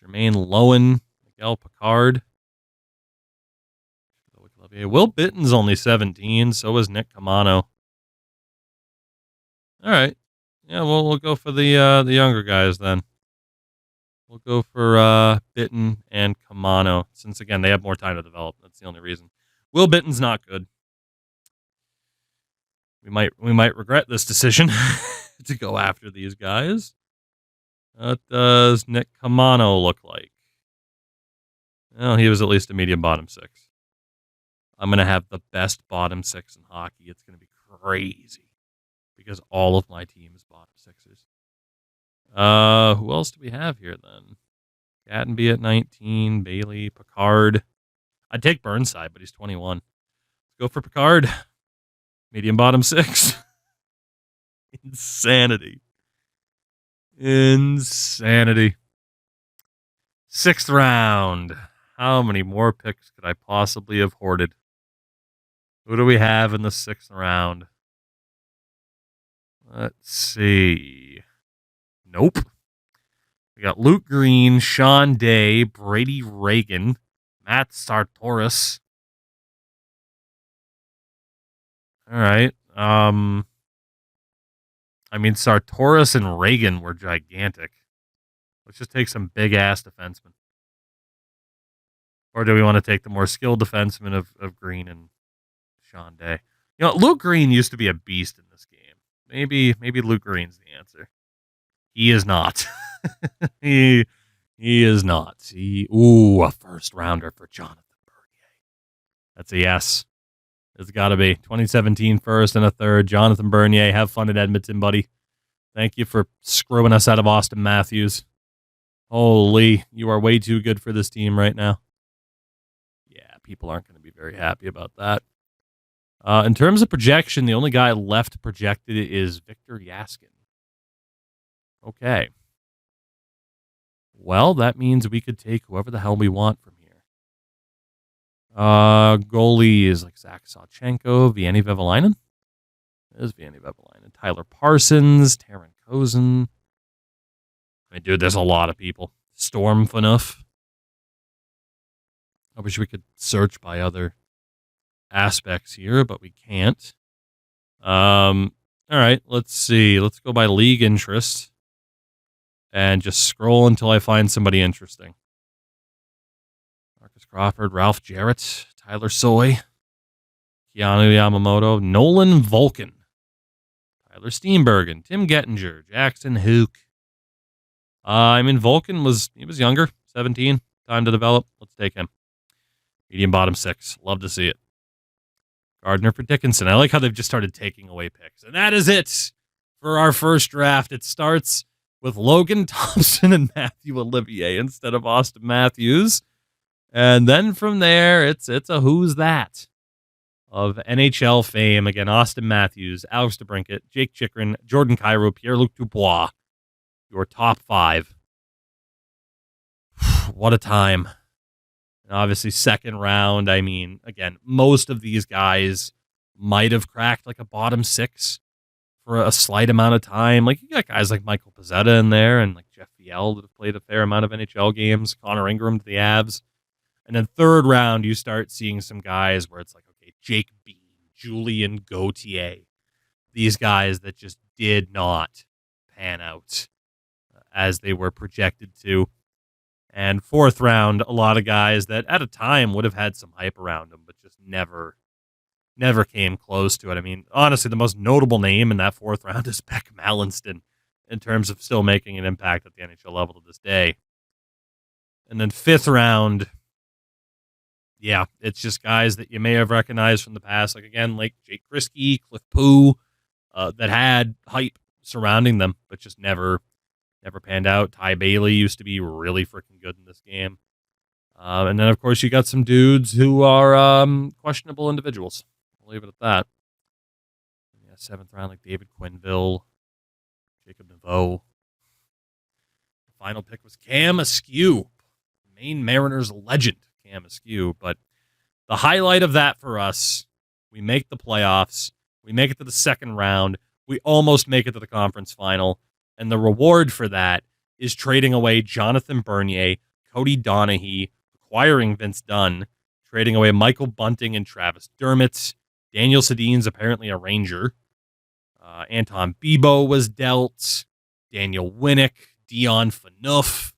Jermaine Lowen, Miguel Picard. Will Bitten's only 17, so is Nick Camano. All right. Yeah, we'll go for the younger guys then. We'll go for Bitten and Camano, since again they have more time to develop. That's the only reason. Will Bitten's not good. We might regret this decision to go after these guys. What does Nick Camano look like? Well, he was at least a medium bottom 6. I'm going to have the best bottom 6 in hockey. It's going to be crazy because all of my team is bottom 6ers. Who else do we have here then? Gattenby at 19, Bailey, Picard. I'd take Burnside, but he's 21. Let's go for Picard. Medium bottom 6. Insanity. 6th round. How many more picks could I possibly have hoarded? Who do we have in the 6th round? Let's see. Nope. We got Luke Green, Sean Day, Brady Reagan, Matt Sartoris. All right. I mean, Sartoris and Reagan were gigantic. Let's just take some big-ass defensemen. Or do we want to take the more skilled defensemen of Green and Sean Day? You know, Luke Green used to be a beast in this game. Maybe Luke Green's the answer. He is not. he is not. A first rounder for Jonathan Bernier. That's a yes. It's got to be 2017 first and a third. Jonathan Bernier, have fun at Edmonton, buddy. Thank you for screwing us out of Austin Matthews. Holy, you are way too good for this team right now. Yeah, people aren't going to be very happy about that. In terms of projection, the only guy left projected is Victor Yaskin. Okay. Well, that means we could take whoever the hell we want from here. Goalie is like Zach Sawchenko, Vianney Vevalainen. There's Vianney Vevalainen. Tyler Parsons, Taran Kozin. I mean, dude, there's a lot of people. Storm Phaneuf. I wish we could search by other aspects here, but we can't. All right, let's see. Let's go by league interest and just scroll until I find somebody interesting. Marcus Crawford, Ralph Jarrett, Tyler Soy, Keanu Yamamoto, Nolan Vulcan, Tyler Steenbergen, Tim Gettinger, Jackson Hook. Vulcan was younger, 17, time to develop. Let's take him. Medium bottom 6. Love to see it. Gardner for Dickinson. I like how they've just started taking away picks. And that is it for our first draft. It starts with Logan Thompson and Matthew Olivier instead of Austin Matthews. And then from there, it's a who's that of NHL fame. Again, Austin Matthews, Alex DeBrincat, Jake Chikrin, Jordan Kyrou, Pierre-Luc Dubois. Your top 5. What a time. And obviously, second round, again, most of these guys might have cracked like a bottom 6 for a slight amount of time. Like, you got guys like Michael Pezzetta in there and like Jeff Viel that have played a fair amount of NHL games, Connor Ingram to the Avs. And then third round, you start seeing some guys where it's like, okay, Jake Bean, Julian Gauthier. These guys that just did not pan out as they were projected to. And fourth round, a lot of guys that at a time would have had some hype around them, but just never came close to it. I mean, honestly, the most notable name in that fourth round is Beck Mallinston in terms of still making an impact at the NHL level to this day. And then fifth round, yeah, it's just guys that you may have recognized from the past. Like, again, like Jake Kriske, Cliff Poo, that had hype surrounding them, but just never panned out. Ty Bailey used to be really freaking good in this game. And then, of course, you got some dudes who are questionable individuals. I'll leave it at that. Yeah, seventh round, like David Quenneville, Jacob Naveau. The final pick was Cam Askew, Maine Mariners legend, Cam Askew. But the highlight of that for us, we make the playoffs. We make it to the second round. We almost make it to the conference final. And the reward for that is trading away Jonathan Bernier, Cody Donaghy, acquiring Vince Dunn, trading away Michael Bunting and Travis Dermott. Daniel Sedin's apparently a Ranger. Anton Bebo was dealt. Daniel Winnick, Dion Phaneuf,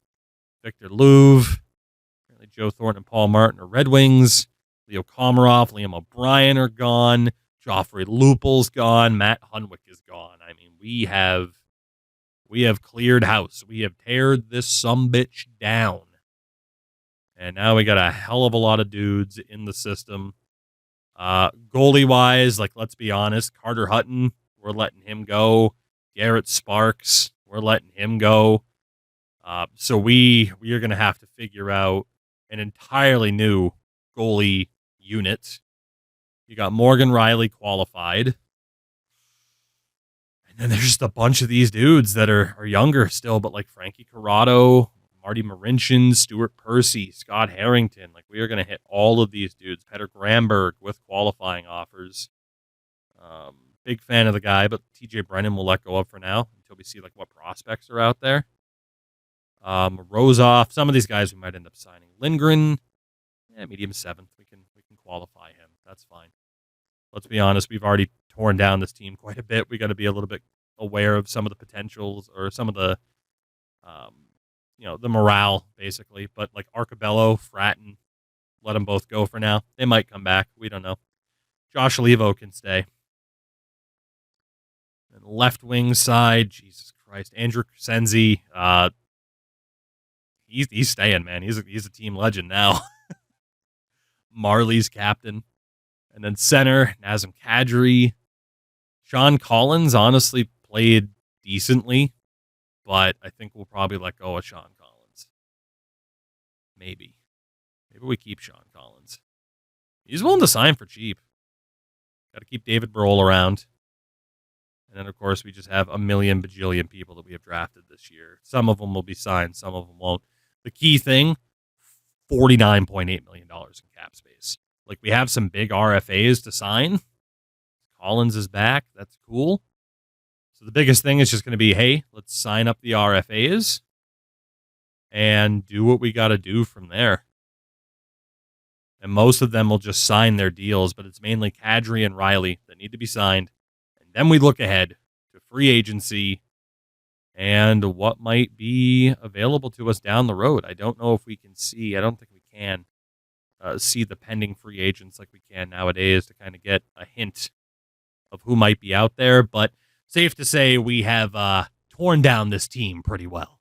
Victor Louvre. Apparently Joe Thornton and Paul Martin are Red Wings. Leo Komarov, Liam O'Brien are gone. Joffrey Lupul's gone. Matt Hunwick is gone. I mean, we have cleared house. We have teared this sumbitch down. And now we got a hell of a lot of dudes in the system. Goalie-wise, like, let's be honest, Carter Hutton, we're letting him go. Garrett Sparks, we're letting him go. So we are going to have to figure out an entirely new goalie unit. You got Morgan Riley qualified. And then there's just a bunch of these dudes that are younger still, but like Frankie Corrado, Marty Marincin, Stuart Percy, Scott Harrington. Like, we are going to hit all of these dudes. Peter Gramberg with qualifying offers. Big fan of the guy, but TJ Brennan will let go of for now until we see like what prospects are out there. Rozoff, some of these guys we might end up signing. Lindgren, medium 7th. We can qualify him. That's fine. Let's be honest, we've already torn down this team quite a bit. We got to be a little bit aware of some of the potentials or some of the, the morale basically. But like Arcabello, Fratton, let them both go for now. They might come back. We don't know. Josh Levo can stay. And left wing side, Jesus Christ, Andrew Crescenzi. He's staying, man. He's a team legend now. Marley's captain. And then center, Nazem Kadri. Sean Collins honestly played decently, but I think we'll probably let go of Sean Collins. Maybe we keep Sean Collins. He's willing to sign for cheap. Got to keep David Brohl around. And then, of course, we just have a million bajillion people that we have drafted this year. Some of them will be signed. Some of them won't. The key thing, $49.8 million in cap space. Like, we have some big RFAs to sign. Collins is back. That's cool. So the biggest thing is just going to be, hey, let's sign up the RFAs and do what we got to do from there. And most of them will just sign their deals, but it's mainly Kadri and Riley that need to be signed. And then we look ahead to free agency and what might be available to us down the road. I don't know if we can see. I don't think we can see the pending free agents like we can nowadays to kind of get a hint of who might be out there. But safe to say we have torn down this team pretty well.